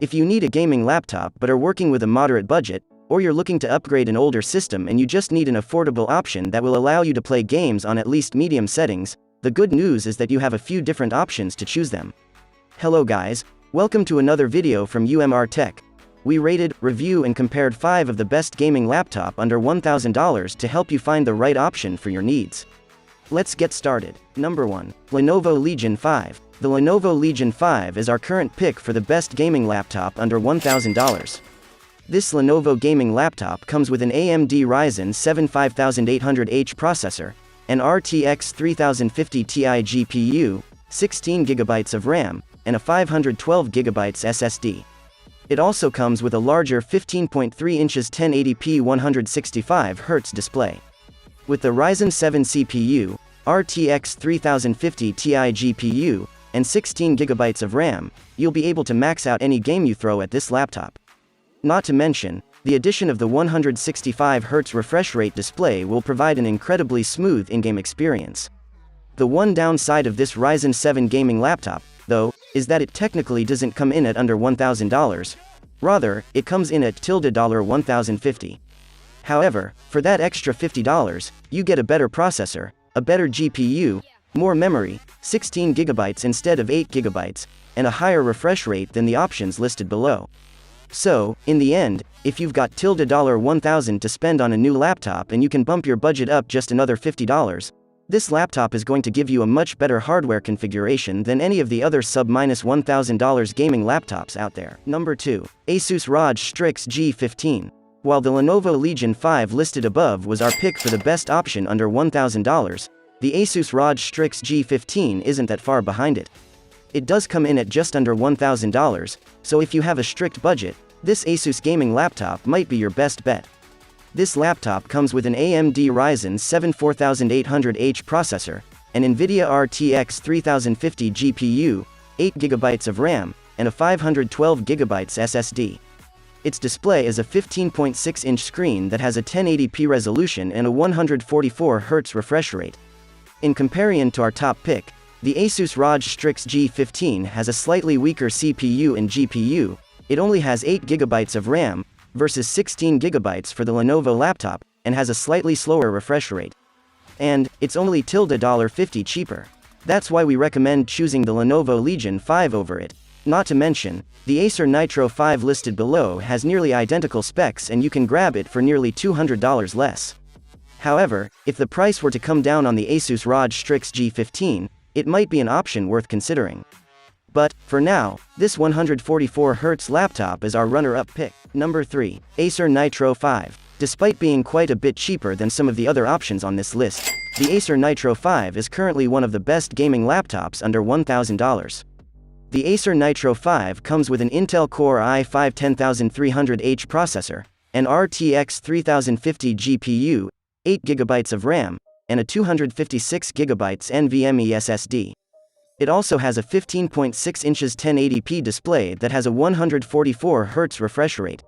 If you need a gaming laptop but are working with a moderate budget, or you're looking to upgrade an older system and you just need an affordable option that will allow you to play games on at least medium settings, the good news is that you have a few different options to choose them. Hello guys, welcome to another video from UMR Tech. We rated, reviewed and compared 5 of the best gaming laptop under $1,000 to help you find the right option for your needs. Let's get started. Number 1. Lenovo Legion 5. The Lenovo Legion 5 is our current pick for the best gaming laptop under $1,000. This Lenovo gaming laptop comes with an AMD Ryzen 7 5800H processor, an RTX 3050 Ti GPU, 16GB of RAM, and a 512GB SSD. It also comes with a larger 15.3 inches 1080p 165Hz display. With the Ryzen 7 CPU, RTX 3050 Ti GPU, and 16GB of RAM, you'll be able to max out any game you throw at this laptop. Not to mention, the addition of the 165Hz refresh rate display will provide an incredibly smooth in-game experience. The one downside of this Ryzen 7 gaming laptop, though, is that it technically doesn't come in at under $1,000. Rather, it comes in at $1,050. However, for that extra $50, you get a better processor, a better GPU, more memory, 16GB instead of 8GB, and a higher refresh rate than the options listed below. So, in the end, if you've got $1,000 to spend on a new laptop and you can bump your budget up just another $50, this laptop is going to give you a much better hardware configuration than any of the other sub-$1,000 gaming laptops out there. Number 2. Asus ROG Strix G15. While the Lenovo Legion 5 listed above was our pick for the best option under $1,000, the Asus ROG Strix G15 isn't that far behind it. It does come in at just under $1,000, so if you have a strict budget, this Asus gaming laptop might be your best bet. This laptop comes with an AMD Ryzen 7 4800H processor, an NVIDIA RTX 3050 GPU, 8GB of RAM, and a 512GB SSD. Its display is a 15.6-inch screen that has a 1080p resolution and a 144Hz refresh rate. In comparison to our top pick, the Asus ROG Strix G15 has a slightly weaker CPU and GPU. It only has 8GB of RAM, versus 16GB for the Lenovo laptop, and has a slightly slower refresh rate. And, it's only $50 cheaper. That's why we recommend choosing the Lenovo Legion 5 over it. Not to mention, the Acer Nitro 5 listed below has nearly identical specs and you can grab it for nearly $200 less. However, if the price were to come down on the Asus ROG Strix G15, it might be an option worth considering. But, for now, this 144Hz laptop is our runner-up pick. Number 3. Acer Nitro 5. Despite being quite a bit cheaper than some of the other options on this list, the Acer Nitro 5 is currently one of the best gaming laptops under $1,000. The Acer Nitro 5 comes with an Intel Core i5 10300H processor, an RTX 3050 GPU, 8GB of RAM, and a 256GB NVMe SSD. It also has a 15.6 inches 1080p display that has a 144Hz refresh rate.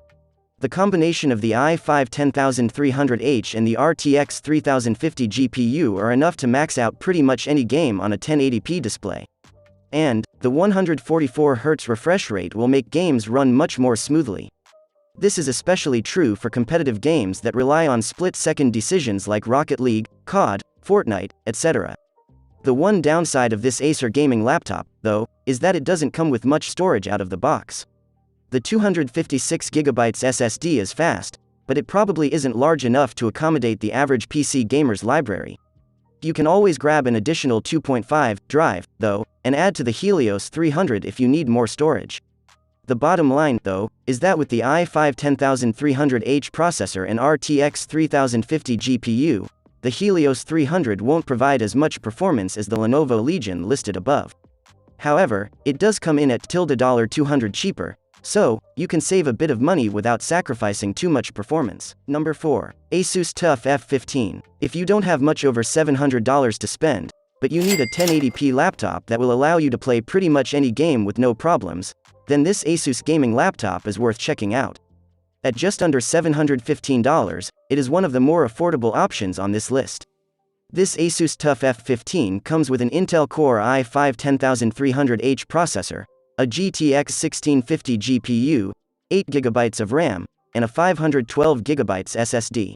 The combination of the i5 10300H and the RTX 3050 GPU are enough to max out pretty much any game on a 1080p display. And, the 144Hz refresh rate will make games run much more smoothly. This is especially true for competitive games that rely on split-second decisions like Rocket League, COD, Fortnite, etc. The one downside of this Acer gaming laptop, though, is that it doesn't come with much storage out of the box. The 256GB SSD is fast, but it probably isn't large enough to accommodate the average PC gamer's library. You can always grab an additional 2.5 drive, though, and add to the Helios 300 if you need more storage. The bottom line, though, is that with the i5 10300H processor and RTX 3050 GPU, the Helios 300 won't provide as much performance as the Lenovo Legion listed above. However, it does come in at $200 cheaper, so, you can save a bit of money without sacrificing too much performance. Number 4. Asus TUF F15. If you don't have much over $700 to spend, but you need a 1080p laptop that will allow you to play pretty much any game with no problems, then this Asus gaming laptop is worth checking out. At just under $715, it is one of the more affordable options on this list. This Asus TUF F15 comes with an Intel Core i5 10300H processor, a GTX 1650 GPU, 8GB of RAM, and a 512GB SSD.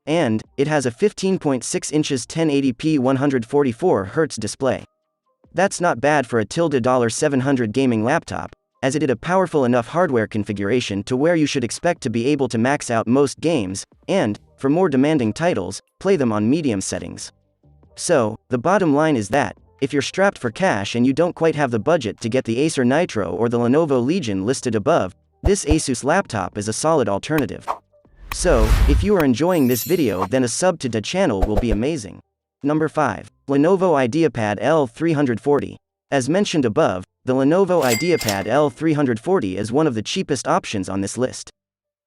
And it has a 15.6 inches 1080p 144Hz display. That's not bad for a $700 gaming laptop, as it is a powerful enough hardware configuration to where you should expect to be able to max out most games, and, for more demanding titles, play them on medium settings. So, the bottom line is that, if you're strapped for cash and you don't quite have the budget to get the Acer Nitro or the Lenovo Legion listed above, this Asus laptop is a solid alternative. So, if you are enjoying this video, then a sub to the channel will be amazing. Number 5. Lenovo IdeaPad L340. As mentioned above, the Lenovo IdeaPad L340 is one of the cheapest options on this list.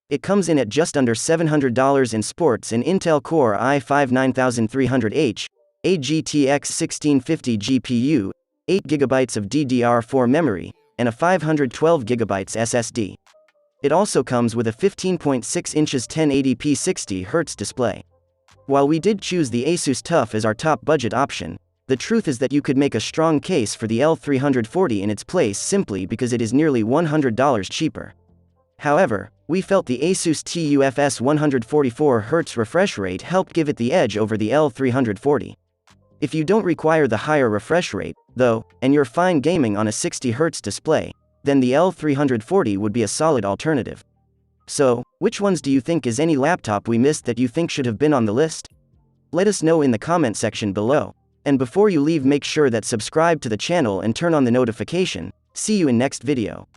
It comes in at just under $700 in sports an Intel Core i5 9300H, a GTX 1650 GPU, 8GB of DDR4 memory, and a 512GB SSD. It also comes with a 15.6 inches 1080p 60Hz display. While we did choose the Asus TUF as our top budget option, the truth is that you could make a strong case for the L340 in its place simply because it is nearly $100 cheaper. However, we felt the Asus TUFS 144Hz refresh rate helped give it the edge over the L340. If you don't require the higher refresh rate, though, and you're fine gaming on a 60Hz display, then the L340 would be a solid alternative. So, which ones do you think is any laptop we missed that you think should have been on the list? Let us know in the comment section below. And before you leave, make sure that subscribe to the channel and turn on the notification. See you in next video.